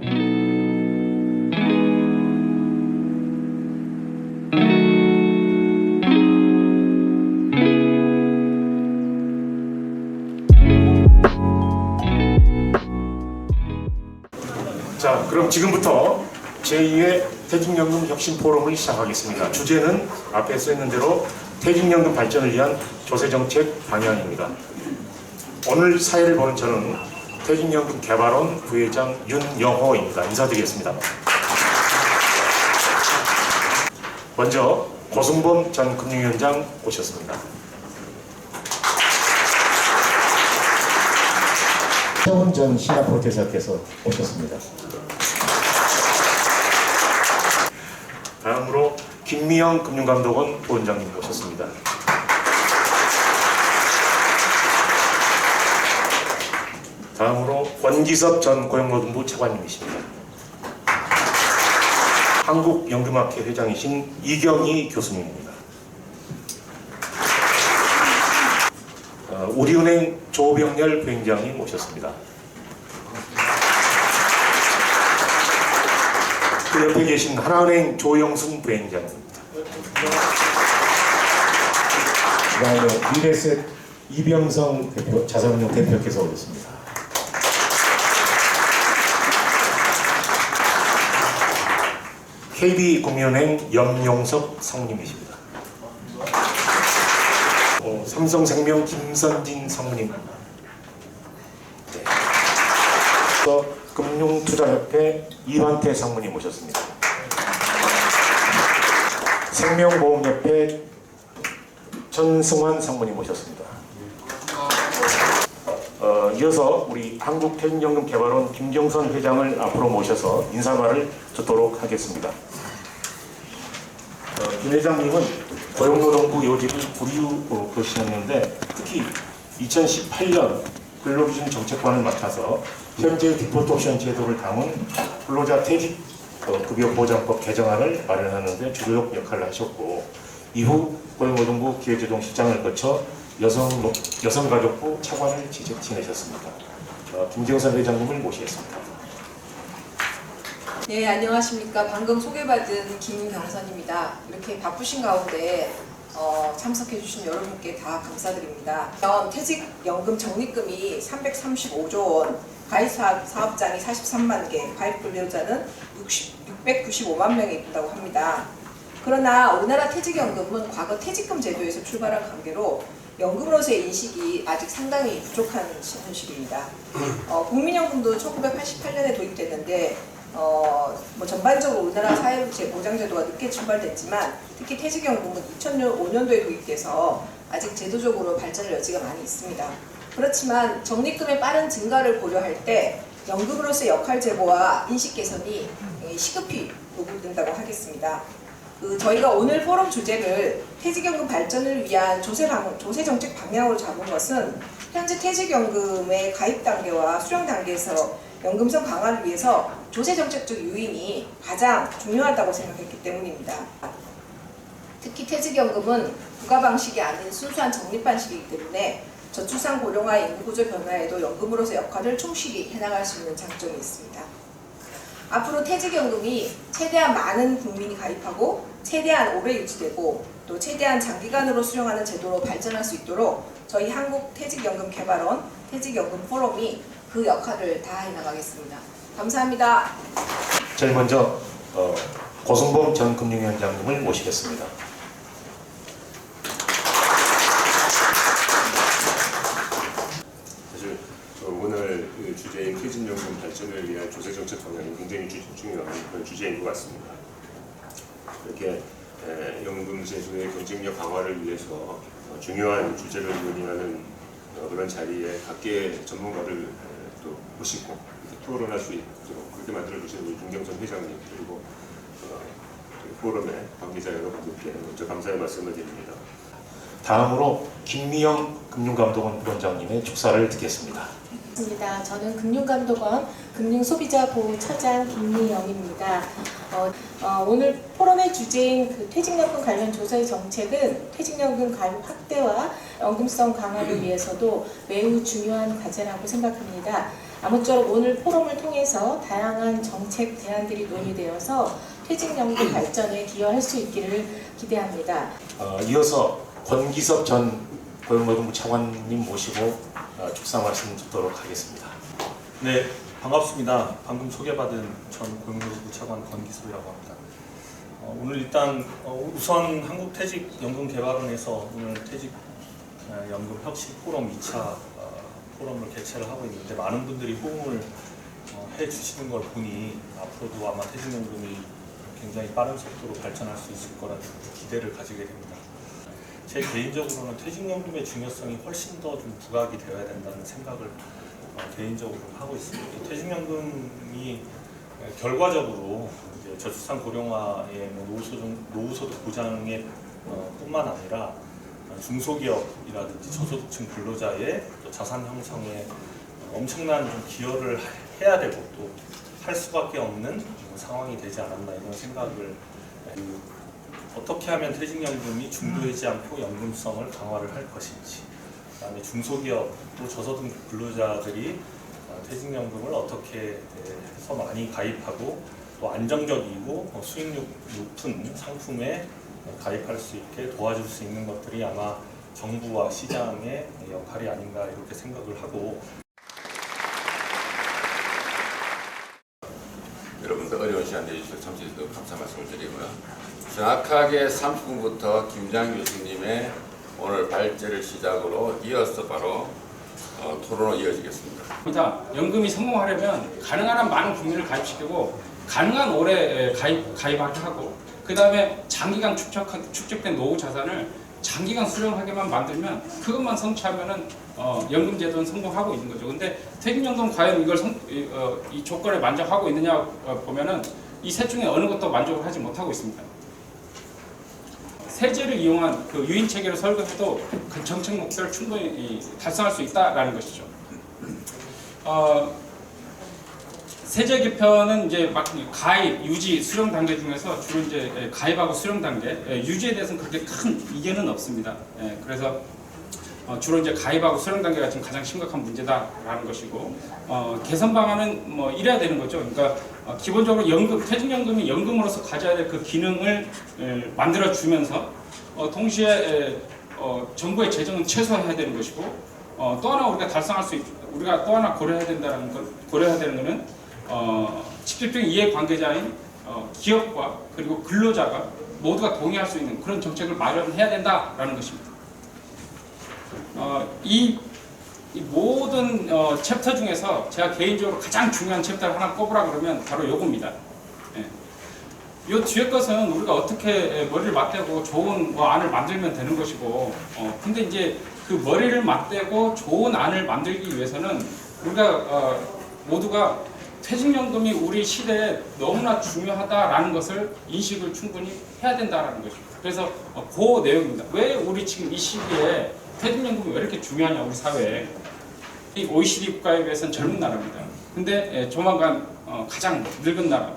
자, 그럼 지금부터 제2회 퇴직연금 혁신 포럼을 시작하겠습니다. 주제는 앞에 써있는 대로 퇴직연금 발전을 위한 조세정책 방향입니다. 오늘 사회를 보는 저는 퇴직연금 개발원 부회장 윤영호입니다. 인사드리겠습니다. 먼저 고승범 전 금융위원장 오셨습니다. 최훈 전 싱가포르 대사께서 오셨습니다. 다음으로 김미영 금융감독원 부원장님 오셨습니다. 다음으로 권기섭 전 고용노동부 차관님이십니다. 한국연금학회 회장이신 이경희 교수님입니다. 우리은행 조병렬 부행장님 오셨습니다. 그 옆에 계신 하나은행 조영순 부행장입니다. 그 다음에 미래셋 이병성 대표, 자산운용 대표께서 오셨습니다. KB국민은행 염용석 상무님이십니다. 삼성생명 김선진 상무님. 네. 또 금융투자협회 이환태 상무님 오셨습니다. 생명보험협회 전승환 상무님 오셨습니다. 이어서 우리 한국퇴직연금개발원 김정선 회장을 앞으로 모셔서 인사말을 듣도록 하겠습니다. 김 회장님은 고용노동부 요직을 부리우 계시는데 특히 2018년 근로기준 정책관을 맡아서 현재 디폴트 옵션 제도를 담은 근로자 퇴직 급여 보장법 개정안을 마련하는 데 주도적 역할을 하셨고, 이후 고용노동부 기회제동실장을 거쳐 여성가족부 차관을 지내셨습니다. 김정선 회장님을 모시겠습니다. 네, 안녕하십니까. 방금 소개받은 김경선입니다. 이렇게 바쁘신 가운데 참석해 주신 여러분께 다 감사드립니다. 퇴직연금 적립금이 335조 원, 가입 사업장이 43만 개, 가입 근로자는 695만 명이 있다고 합니다. 그러나 우리나라 퇴직연금은 과거 퇴직금 제도에서 출발한 관계로 연금으로서의 인식이 아직 상당히 부족한 현실입니다. 국민연금도 1988년에 도입됐는데 전반적으로 우리나라 사회복지 보장제도가 늦게 출발됐지만 특히 퇴직연금은 2005년도에 도입돼서 아직 제도적으로 발전할 여지가 많이 있습니다. 그렇지만 적립금의 빠른 증가를 고려할 때 연금으로서의 역할 제고와 인식 개선이 시급히 요구된다고 하겠습니다. 저희가 오늘 포럼 주제를 퇴직연금 발전을 위한 조세 정책 방향으로 잡은 것은 현재 퇴직연금의 가입 단계와 수령 단계에서 연금성 강화를 위해서 조세 정책적 요인이 가장 중요하다고 생각했기 때문입니다. 특히 퇴직연금은 부가 방식이 아닌 순수한 적립 방식이기 때문에 저출산 고령화 인구 구조 변화에도 연금으로서 역할을 충실히 해나갈 수 있는 장점이 있습니다. 앞으로 퇴직연금이 최대한 많은 국민이 가입하고 최대한 오래 유지되고 또 최대한 장기간으로 수령하는 제도로 발전할 수 있도록 저희 한국퇴직연금개발원 퇴직연금 포럼이 그 역할을 다해 나가겠습니다. 감사합니다. 제일 먼저 고승범 전 금융위원장님을 모시겠습니다. 사실 오늘 주제인 퇴직연금 발전을 위한 조세정책 방향이 굉장히 중요한 그런 주제인 것 같습니다. 이렇게 연금 제도의 경쟁력 강화를 위해서 중요한 주제를 논의하는 그런 자리에 각계의 전문가를 또 모시고 토론할 수 있도록 그렇게 만들어주신 우리 김경선 회장님 그리고 포럼의 관계자 여러분들께 먼저 감사의 말씀을 드립니다. 다음으로 김미영 금융감독원 부원장님의 축사를 듣겠습니다. 저는 금융감독원 금융소비자보호처장 김미영입니다. 오늘 포럼의 주제인 퇴직연금 관련 조세 정책은 퇴직연금 가입 확대와 연금성 강화를 위해서도 매우 중요한 과제라고 생각합니다. 아무쪼록 오늘 포럼을 통해서 다양한 정책 대안들이 논의되어서 퇴직연금 발전에 기여할 수 있기를 기대합니다. 이어서 권기섭 전 고용노동부 차관님 모시고 축사 말씀 듣도록 하겠습니다. 네, 반갑습니다. 방금 소개받은 전 고용노동부 차관 권기섭이라고 합니다. 오늘 일단 우선 한국퇴직연금개발원에서 오늘 퇴직연금 혁신 포럼 2차 포럼을 개최를 하고 있는데 많은 분들이 호응을 해주시는 걸 보니 앞으로도 아마 퇴직연금이 굉장히 빠른 속도로 발전할 수 있을 거라는 기대를 가지게 됩니다. 제 개인적으로는 퇴직연금의 중요성이 훨씬 더 좀 부각이 되어야 된다는 생각을 개인적으로 하고 있습니다. 퇴직연금이 결과적으로 이제 저출산 고령화의 노후소득 보장에 뿐만 아니라 중소기업이라든지 저소득층 근로자의 자산 형성에 엄청난 좀 기여를 해야 되고 또 할 수밖에 없는 상황이 되지 않았나 이런 생각을 어떻게 하면 퇴직연금이 중도하지 않고 연금성을 강화를 할 것인지, 그다음에 중소기업 또 저소득 근로자들이 퇴직연금을 어떻게 해서 많이 가입하고 또 안정적이고 수익률 높은 상품에 가입할 수 있게 도와줄 수 있는 것들이 아마 정부와 시장의 역할이 아닌가 이렇게 생각을 하고, 여러분들 어려운 시간 내주셔서 참석해주셔서 감사 말씀을 드리고요. 정확하게 30분부터 김장 교수님의 오늘 발제를 시작으로 이어서 바로 토론으로 이어지겠습니다. 연금이 성공하려면 가능한 한 많은 국민을 가입시키고 가능한 오래 가입하게 하고, 그 다음에 장기간 축적된 노후 자산을 장기간 수령하게만 만들면 그것만 성취하면은 연금 제도는 성공하고 있는 거죠. 근데 퇴직연금 과연 이걸 이 조건에 만족하고 있느냐 보면은 이 셋 중에 어느 것도 만족을 하지 못하고 있습니다. 세제를 이용한 그 유인 체계를 설계해도 그 정책 목표를 충분히 달성할 수 있다라는 것이죠. 세제 개편은 이제 가입, 유지, 수령 단계 중에서 주로 이제 가입하고 수령 단계, 유지에 대해서는 그렇게 큰 이견은 없습니다. 그래서 주로 이제 가입하고 수령 단계가 지금 가장 심각한 문제다라는 것이고, 개선 방안은 뭐 이래야 되는 거죠. 그러니까 기본적으로 퇴직연금이 연금으로서 가져야 될 그 기능을 만들어 주면서 동시에 정부의 재정은 최소화해야 되는 것이고, 또 하나 우리가 또 하나 고려해야 되는 거는 직접적인 이해관계자인 기업과 그리고 근로자가 모두가 동의할 수 있는 그런 정책을 마련해야 된다라는 것입니다. 이 모든 챕터 중에서 제가 개인적으로 가장 중요한 챕터를 하나 꼽으라 그러면 바로 요겁니다. 요 뒤에 것은 우리가 어떻게 머리를 맞대고 좋은 안을 만들면 되는 것이고, 근데 이제 그 머리를 맞대고 좋은 안을 만들기 위해서는 우리가 모두가 퇴직연금이 우리 시대에 너무나 중요하다라는 것을 인식을 충분히 해야 된다라는 것입니다. 그래서 그 내용입니다. 왜 우리 지금 이 시기에 퇴직연금이 왜 이렇게 중요하냐, 우리 사회에. 이 OECD 국가에 비해서는 젊은 나라입니다. 근데 조만간 가장 늙은 나라,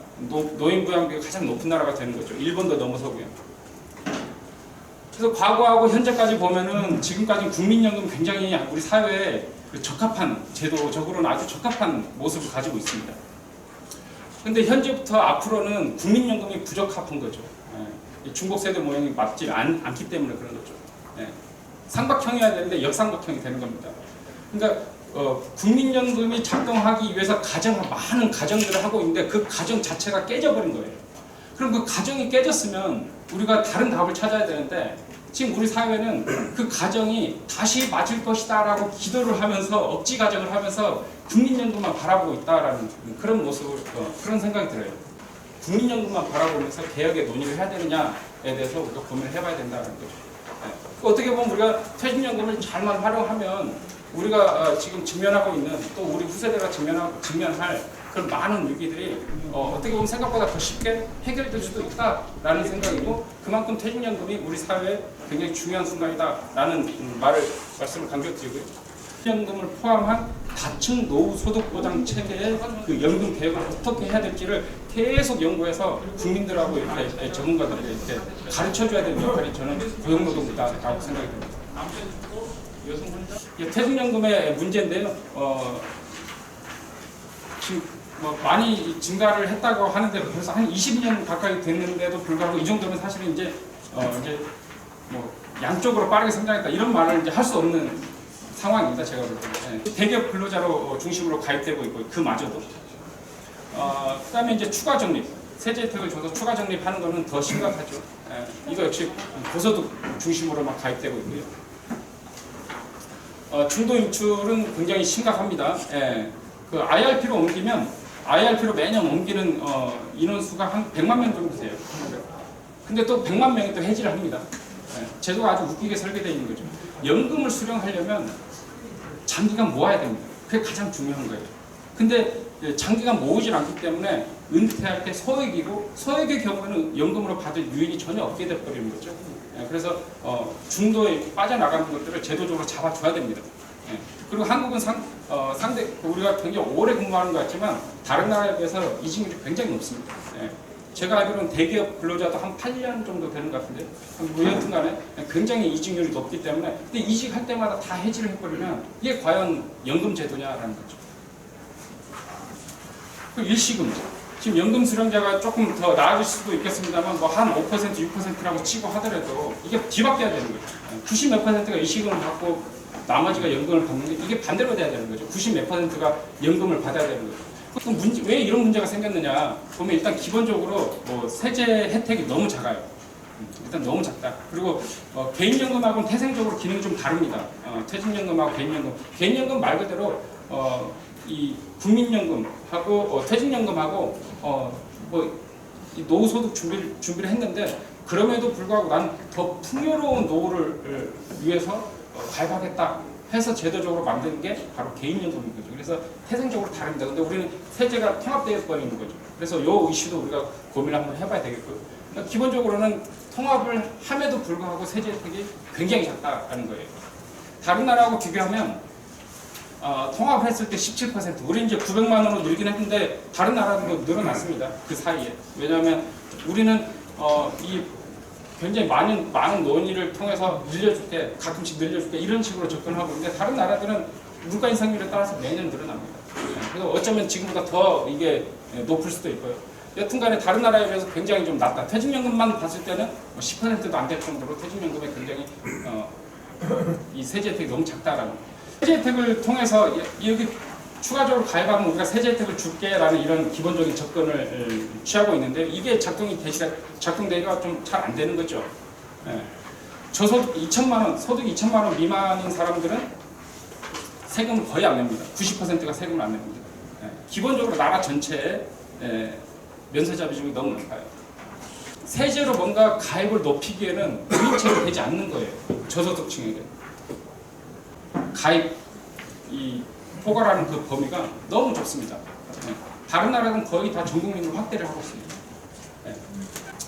노인 부양비가 가장 높은 나라가 되는 거죠. 일본도 넘어서고요. 그래서 과거하고 현재까지 보면은 지금까지 국민연금 굉장히 우리 사회에 적합한, 제도적으로는 아주 적합한 모습을 가지고 있습니다. 근데 현재부터 앞으로는 국민연금이 부적합한 거죠. 중복 세대 모형이 맞지 않기 때문에 그런 거죠. 삼각형이어야 되는데 역삼각형이 되는 겁니다. 그러니까 국민연금이 작동하기 위해서 많은 가정들을 하고 있는데 그 가정 자체가 깨져버린 거예요. 그럼 그 가정이 깨졌으면 우리가 다른 답을 찾아야 되는데, 지금 우리 사회는 그 가정이 다시 맞을 것이다 라고 기도를 하면서 억지 가정을 하면서 국민연금만 바라보고 있다라는 그런 모습을, 그런 생각이 들어요. 국민연금만 바라보면서 개혁의 논의를 해야 되느냐에 대해서 우리가 고민을 해봐야 된다는 거죠. 어떻게 보면 우리가 퇴직연금을 잘만 활용하면 우리가 지금 직면하고 있는, 또 우리 후세대가 직면할 그런 많은 위기들이 어떻게 보면 생각보다 더 쉽게 해결될 수도 있다라는 생각이고, 그만큼 퇴직연금이 우리 사회에 굉장히 중요한 순간이다라는 말씀을 강조드리고요. 퇴직연금을 포함한 다층 노후 소득 보장 체계의 그 연금 개혁을 어떻게 해야 될지를 계속 연구해서 국민들하고 이렇게 전문가들에게 이렇게 가르쳐줘야 되는 역할이 저는 고용노동부다라고 생각이 듭니다. 퇴직연금의 문제인데요. 지금 뭐 많이 증가를 했다고 하는데 벌써 한 20년 가까이 됐는데도 불구하고 이 정도면 사실은 이제 뭐 양쪽으로 빠르게 성장했다 이런 말을 이제 할 수 없는 상황입니다. 제가 볼 때. 대기업 근로자로 중심으로 가입되고 있고 그마저도. 그다음에 이제 추가 적립, 세제 혜택을 줘서 추가 적립하는 거는 더 심각하죠. 이거 역시 고소득 중심으로 막 가입되고 있고요. 중도 인출은 굉장히 심각합니다. 그 IRP로 옮기면 IRP로 매년 옮기는 인원수가 한 100만 명 정도 돼요. 근데 또 100만 명이 또 해지를 합니다. 제도가 아주 웃기게 설계되어 있는 거죠. 연금을 수령하려면 장기간 모아야 됩니다. 그게 가장 중요한 거예요. 근데 장기간 모으질 않기 때문에 은퇴할 때 소액이고 소액의 경우는 연금으로 받을 유인이 전혀 없게 돼버리는 거죠. 그래서 중도에 빠져나가는 것들을 제도적으로 잡아줘야 됩니다. 그리고 한국은 상대 우리가 굉장히 오래 근무하는 것 같지만 다른 나라에 비해서 이직률이 굉장히 높습니다. 제가 알기로는 대기업 근로자도 한 8년 정도 되는 것 같은데 뭐 여튼간에 굉장히 이직률이 높기 때문에 근데 이직할 때마다 다 해지를 해버리면 이게 과연 연금 제도냐라는 거죠. 그 일시금제. 지금 연금 수령자가 조금 더 나아질 수도 있겠습니다만 뭐 한 5%, 6%라고 치고 하더라도 이게 뒤바뀌어야 되는 거죠. 90 몇 %가 일시금을 받고 나머지가 연금을 받는 게 이게 반대로 돼야 되는 거죠. 90 몇 %가 연금을 받아야 되는 거죠. 그럼 왜 이런 문제가 생겼느냐 보면 일단 기본적으로 뭐 세제 혜택이 너무 작아요. 일단 너무 작다. 그리고 개인연금하고는 태생적으로 기능이 좀 다릅니다. 퇴직연금하고 개인연금. 개인연금 말 그대로 이 국민연금하고 퇴직연금하고 이 노후소득 준비를 했는데 그럼에도 불구하고 난 더 풍요로운 노후를 위해서 가입하겠다 해서 제도적으로 만든 게 바로 개인연금인 거죠. 그래서 태생적으로 다릅니다. 근데 우리는 세제가 통합되어 버리는 거죠. 그래서 이 이슈도 우리가 고민을 한번 해봐야 되겠고요. 그러니까 기본적으로는 통합을 함에도 불구하고 세제 혜택이 굉장히 작다는 거예요. 다른 나라하고 비교하면 통합을 했을 때 17%, 우리 이제 900만 원으로 늘긴 했는데 다른 나라도 늘어났습니다. 그 사이에. 왜냐하면 우리는 이 굉장히 많은 논의를 통해서 늘려줄게, 가끔씩 늘려줄게 이런 식으로 접근하고 있는데 다른 나라들은 물가 인상률에 따라서 매년 늘어납니다. 그래서 어쩌면 지금보다 더 이게 높을 수도 있고요. 여튼간에 다른 나라에 비해서 굉장히 좀 낮다. 퇴직연금만 봤을 때는 10%도 안 될 정도로 퇴직연금에 굉장히 이 세제 혜택이 너무 작다라는 거예요. 세제 혜택을 통해서 여기 추가적으로 가입하면 우리가 세제 혜택을 줄게라는 이런 기본적인 접근을 취하고 있는데 이게 작동되기가 좀 잘 안 되는 거죠. 저소득 2천만 원, 소득 2천만 원 미만인 사람들은 세금을 거의 안 냅니다. 90%가 세금을 안 냅니다. 기본적으로 나라 전체에 면세자 비중이 너무 높아요. 세제로 뭔가 가입을 높이기에는 유인책이 되지 않는 거예요. 저소득층에게. 가입 포괄하는 그 범위가 너무 좁습니다. 다른 나라는 거의 다 전 국민으로 확대를 하고 있습니다.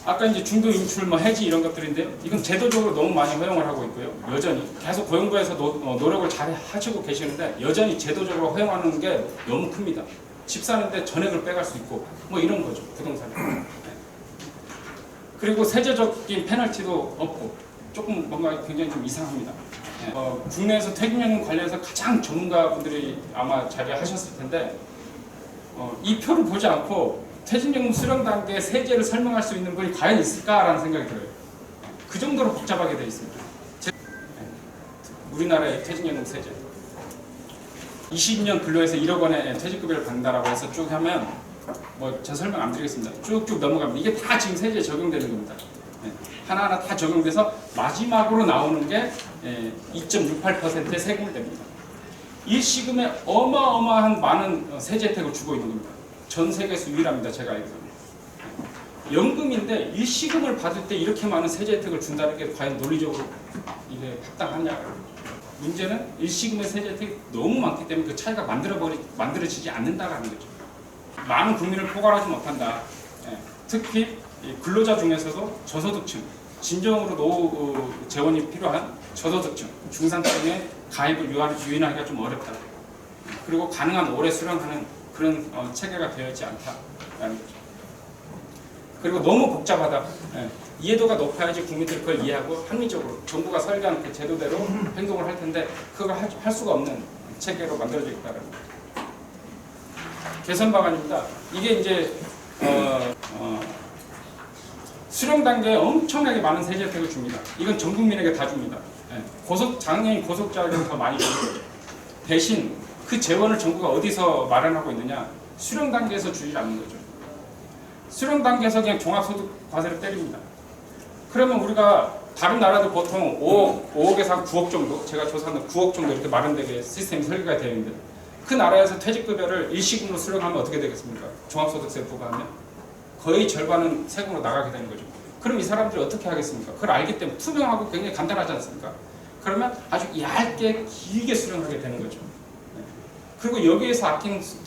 아까 이제 중도 인출, 해지 이런 것들인데요. 이건 제도적으로 너무 많이 허용을 하고 있고요. 여전히 계속 고용부에서 노력을 잘 하시고 계시는데 여전히 제도적으로 허용하는 게 너무 큽니다. 집 사는데 전액을 빼갈 수 있고 뭐 이런 거죠. 부동산에. 그리고 세제적인 페널티도 없고 조금 뭔가 굉장히 좀 이상합니다. 국내에서 퇴직연금 관련해서 가장 전문가분들이 아마 자리하셨을 텐데 이 표를 보지 않고 퇴직연금 수령 단계 세제를 설명할 수 있는 분이 과연 있을까라는 생각이 들어요. 그 정도로 복잡하게 되어 있습니다. 우리나라의 퇴직연금 세제 20년 근로해서 1억 원의 퇴직급여를 받는다라고 해서 쭉 하면 제가 설명 안 드리겠습니다. 쭉쭉 넘어갑니다. 이게 다 지금 세제에 적용되는 겁니다. 하나하나 다 적용돼서 마지막으로 나오는 게 2.68%의 세금을 냅니다. 일시금에 어마어마한 많은 세제 혜택을 주고 있는 겁니다. 전 세계에서 유일합니다. 제가 알기로는. 연금인데 일시금을 받을 때 이렇게 많은 세제 혜택을 준다는 게 과연 논리적으로 이게 합당하냐. 문제는 일시금의 세제 혜택이 너무 많기 때문에 그 차이가 만들어지지 않는다라는 거죠. 많은 국민을 포괄하지 못한다. 특히 근로자 중에서도 저소득층, 진정으로 노후 재원이 필요한 저소득층, 중산층의 가입을 유인하기가 좀 어렵다. 그리고 가능한 오래 수령하는 그런 체계가 되어 있지 않다라는 거죠. 그리고 너무 복잡하다. 이해도가 높아야지 국민들이 그걸 이해하고 합리적으로 정부가 설계한 그 제도대로 행동을 할 텐데 그걸 할 수가 없는 체계로 만들어져 있다는 거죠. 개선 방안입니다. 이게 이제 수령 단계에 엄청나게 많은 세제 혜택을 줍니다. 이건 전 국민에게 다 줍니다. 예. 장애인 고속자에게 더 많이 주는 거죠. 대신 그 재원을 정부가 어디서 마련하고 있느냐? 수령 단계에서 주지 않는 거죠. 수령 단계에서 그냥 종합소득 과세를 때립니다. 그러면 우리가 다른 나라들 보통 5억에서 한 9억 정도, 제가 조사한 9억 정도 이렇게 마련되게 시스템이 설계가 되어 있는데, 그 나라에서 퇴직급여를 일시금으로 수령하면 어떻게 되겠습니까? 종합소득세 부과하면 거의 절반은 세금으로 나가게 되는 거죠. 그럼 이 사람들이 어떻게 하겠습니까? 그걸 알기 때문에 투명하고 굉장히 간단하지 않습니까? 그러면 아주 얇게 길게 수령하게 되는 거죠. 그리고 여기에서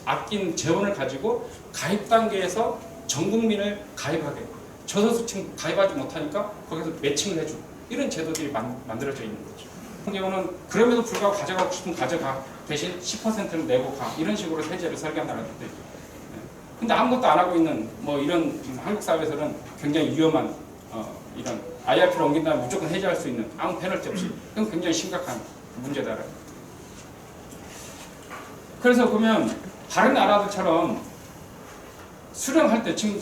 아낀 재원을 가지고 가입 단계에서 전 국민을 가입하게, 저소득층 가입하지 못하니까 거기서 매칭을 해주고, 이런 제도들이 만들어져 있는 거죠. 같은 경우는 그럼에도 불구하고 가져가고 싶으면 가져가, 대신 10%를 내고 가, 이런 식으로 세제를 설계한 나라들도 있고. 근데 아무것도 안 하고 있는 뭐 이런 한국 사회에서는 굉장히 위험한 이런 IRP를 옮긴 다음에 무조건 해제할 수 있는 아무 페널티 없이, 그건 굉장히 심각한 문제다. 그래서 보면 다른 나라들처럼 수령할 때 지금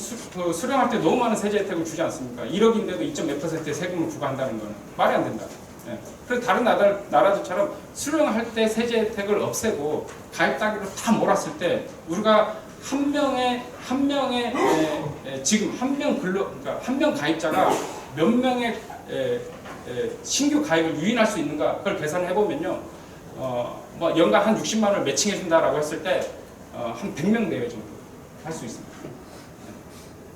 수령할 때 너무 많은 세제 혜택을 주지 않습니까? 1억인데도 2.몇%의 세금을 부과한다는 건 말이 안 된다. 예. 그래서 다른 나라들처럼 수령할 때 세제 혜택을 없애고 가입 단계로 다 몰았을 때 우리가 한 명의 지금 그러니까 한 명 가입자가 몇 명의 신규 가입을 유인할 수 있는가, 그걸 계산해 보면요, 뭐 연간 한 60만 원을 매칭해 준다라고 했을 때 한 100명 내외 정도 할 수 있습니다.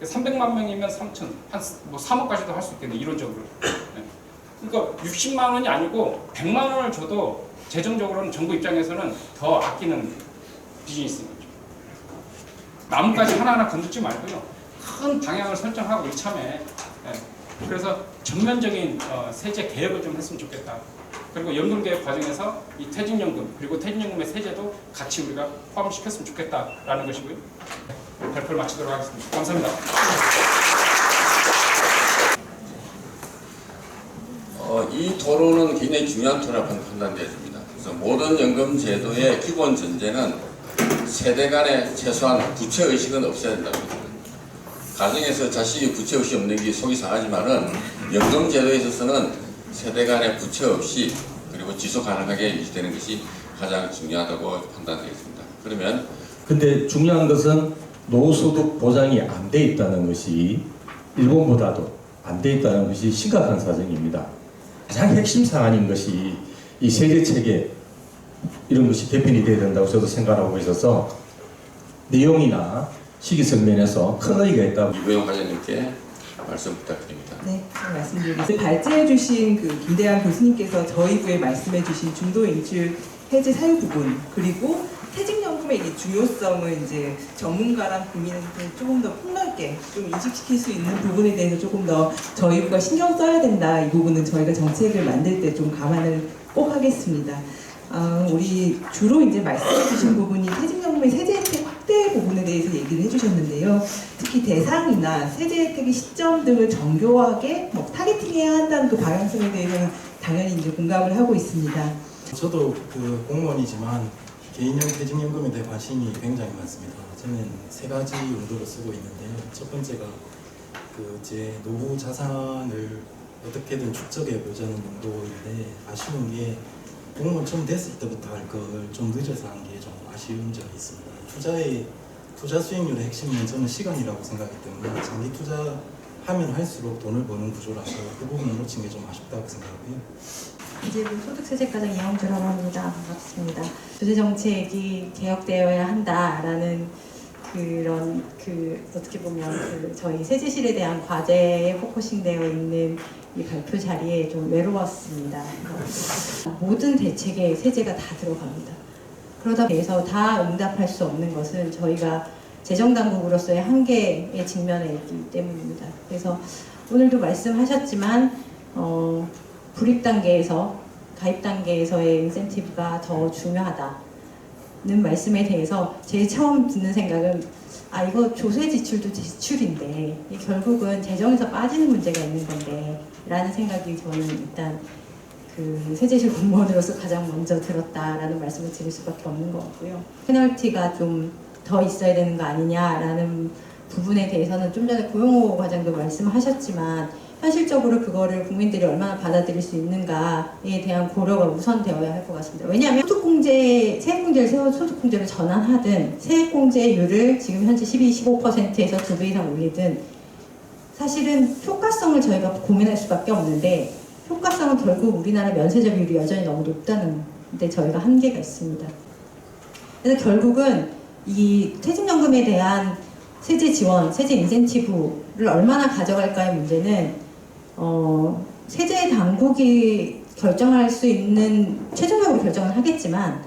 300만 명이면 3천, 뭐 3억까지도 할 수 있겠네, 이론적으로. 그러니까 60만 원이 아니고 100만 원을 줘도 재정적으로는 정부 입장에서는 더 아끼는 비즈니스인 거죠. 나뭇가지 하나하나 건들지 말고요, 큰 방향을 설정하고 이참에, 그래서 전면적인 세제 개혁을 좀 했으면 좋겠다. 그리고 연금개혁 과정에서 이 퇴직연금, 그리고 퇴직연금의 세제도 같이 우리가 포함시켰으면 좋겠다라는 것이고요. 발표를 마치도록 하겠습니다. 감사합니다. 이 토론은 굉장히 중요한 토론이라고 판단되어집니다. 그래서 모든 연금 제도의 기본 전제는 세대 간의 최소한 부채의식은 없어야 된다고 합니다. 가정에서 자식이 부채의식이 없는 게 속이 상하지만은 연금 제도에 있어서는 세대 간의 부채 없이 그리고 지속 가능하게 유지되는 것이 가장 중요하다고 판단되겠습니다. 그러면 근데 중요한 것은 노후소득 보장이 안 돼 있다는 것이 일본보다도 안 돼 있다는 것이 심각한 사정입니다. 가장 핵심 사안인 것이 이 세제 체계 이런 것이 개편이 돼야 된다고 저도 생각하고 있어서 내용이나 시기성 면에서 큰 의의가 있다고. 이부영 과장님께 말씀 부탁드립니다. 네, 말씀드리겠습니다. 발제해주신 그 김대한 교수님께서 저희 부에 말씀해주신 중도 인출 해제 사유 부분, 그리고 퇴직연금의 이 중요성을 이제 전문가랑 국민한테 조금 더 폭넓게 좀 인식시킬 수 있는 부분에 대해서 조금 더 저희 부가 신경 써야 된다. 이 부분은 저희가 정책을 만들 때 좀 감안을 꼭 하겠습니다. 우리 주로 이제 말씀해주신 부분이 퇴직연금의 세제 혜택 확대 부분에 대해서 얘기를 해주셨는데요. 특히 대상이나 세제 혜택의 시점 등을 정교하게 타겟팅해야 한다는 그 방향성에 대해서는 당연히 이제 공감을 하고 있습니다. 저도 그 공무원이지만 개인형 퇴직연금에 대해 관심이 굉장히 많습니다. 저는 세 가지 용도로 쓰고 있는데요. 첫 번째가 제 노후 자산을 어떻게든 축적해 보자는 용도인데, 아쉬운 게 공무원 처음 됐을 때부터 할 걸 좀 늦어서 한 게 좀 아쉬운 점이 있습니다. 투자 수익률의 핵심은 저는 시간이라고 생각하기 때문에 장기 투자하면 할수록 돈을 버는 구조라서 그 부분을 놓친 게 좀 아쉽다고 생각하고요. 이재분 소득세제과장 이영주라고 합니다. 반갑습니다. 조세 정책이 개혁되어야 한다라는 그런 어떻게 보면 저희 세제실에 대한 과제에 포커싱되어 있는 이 발표 자리에 좀 외로웠습니다. 모든 대책에 세제가 다 들어갑니다. 그러다 보니까 다 응답할 수 없는 것은 저희가 재정당국으로서의 한계에 직면해 있기 때문입니다. 그래서 오늘도 말씀하셨지만 불입 단계에서 가입 단계에서의 인센티브가 더 중요하다는 말씀에 대해서 제일 처음 듣는 생각은 이거 조세 지출도 지출인데 결국은 재정에서 빠지는 문제가 있는 건데 라는 생각이 저는 일단 세제실 공무원으로서 가장 먼저 들었다라는 말씀을 드릴 수밖에 없는 것 같고요. 페널티가 좀 더 있어야 되는 거 아니냐라는 부분에 대해서는 좀 전에 고용호 과장도 말씀하셨지만 현실적으로 그거를 국민들이 얼마나 받아들일 수 있는가에 대한 고려가 우선되어야 할 것 같습니다. 왜냐하면 세액공제를 소득공제로 전환하든 세액공제율을 지금 현재 15%에서 2배 이상 올리든 사실은 효과성을 저희가 고민할 수밖에 없는데 효과성은 결국 우리나라 면세점유율이 여전히 너무 높다는 데 저희가 한계가 있습니다. 그래서 결국은 이 퇴직연금에 대한 세제 지원, 세제 인센티브를 얼마나 가져갈까의 문제는 세제 당국이 결정할 수 있는 최종적으로 결정을 하겠지만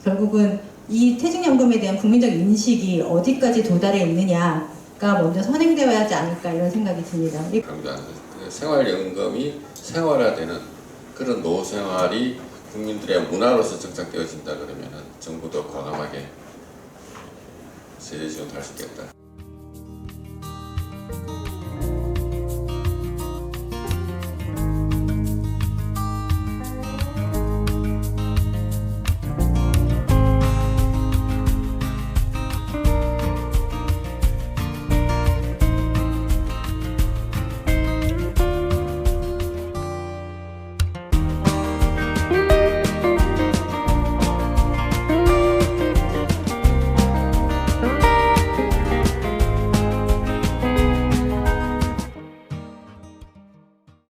결국은 이 퇴직연금에 대한 국민적 인식이 어디까지 도달해 있느냐가 먼저 선행되어야 하지 않을까 이런 생각이 듭니다. 생활연금이 생활화되는 그런 노후 생활이 국민들의 문화로서 정착되어진다 그러면 정부도 과감하게 세제 지원할 수 있겠다.